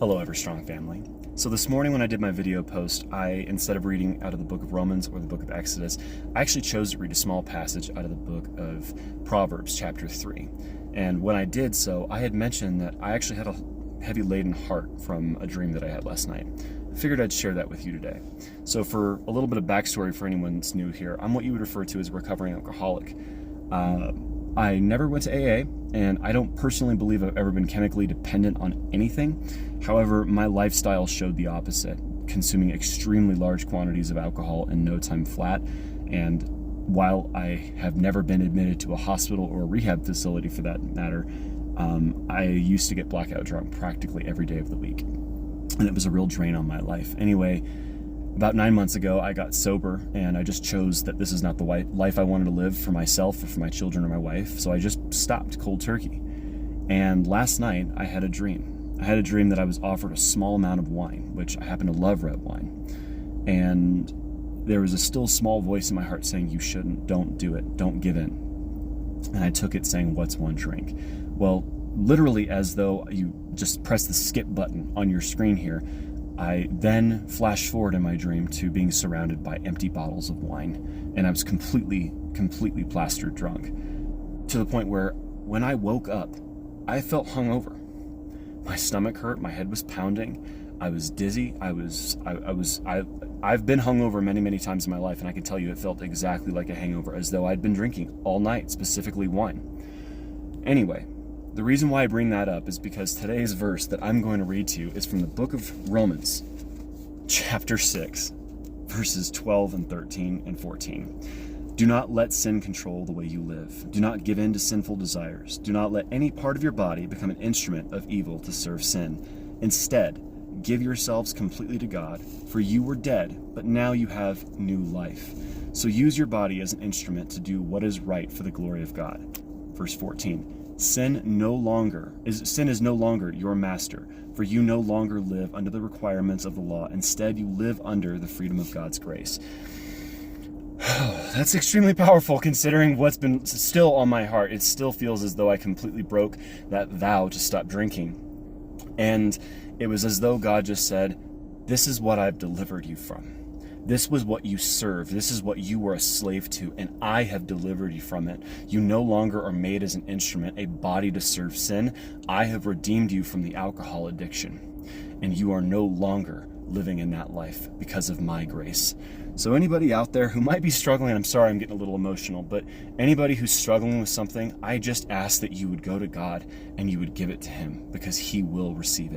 Hello, Everstrong family. So this morning when I did my video post, instead of reading out of the book of Romans or the book of Exodus, I actually chose to read a small passage out of the book of Proverbs, chapter 3. And when I did so, I had mentioned that I actually had a heavy laden heart from a dream that I had last night. I figured I'd share that with you today. So for a little bit of backstory for anyone that's new here, I'm what you would refer to as a recovering alcoholic. I never went to AA, and I don't personally believe I've ever been chemically dependent on anything. However, my lifestyle showed the opposite, consuming extremely large quantities of alcohol in no time flat. And while I have never been admitted to a hospital or a rehab facility for that matter, I used to get blackout drunk practically every day of the week. And it was a real drain on my life. Anyway, about 9 months ago, I got sober, and I just chose that this is not the life I wanted to live for myself or for my children or my wife, so I just stopped cold turkey. And last night, I had a dream. I had a dream that I was offered a small amount of wine, which I happen to love red wine. And there was a still small voice in my heart saying, "You shouldn't, don't do it, don't give in." And I took it saying, "What's one drink?" Well, literally as though you just press the skip button on your screen here, I then flashed forward in my dream to being surrounded by empty bottles of wine, and I was completely plastered drunk, to the point where when I woke up, I felt hungover. My stomach hurt, my head was pounding, I was dizzy, I've been hungover many times in my life, and I can tell you it felt exactly like a hangover, as though I'd been drinking all night, specifically wine. Anyway, the reason why I bring that up is because today's verse that I'm going to read to you is from the book of Romans, chapter 6, verses 12 and 13 and 14. Do not let sin control the way you live. Do not give in to sinful desires. Do not let any part of your body become an instrument of evil to serve sin. Instead, give yourselves completely to God, for you were dead, but now you have new life. So use your body as an instrument to do what is right for the glory of God. Verse 14. Sin is no longer your master, for you no longer live under the requirements of the law. Instead, you live under the freedom of God's grace. That's extremely powerful considering what's been still on my heart. It still feels as though I completely broke that vow to stop drinking. And it was as though God just said, "This is what I've delivered you from. This was what you served. This is what you were a slave to, and I have delivered you from it. You no longer are made as an instrument, a body to serve sin. I have redeemed you from the alcohol addiction, and you are no longer living in that life because of my grace." So anybody out there who might be struggling, I'm sorry I'm getting a little emotional, but anybody who's struggling with something, I just ask that you would go to God and you would give it to him, because he will receive it.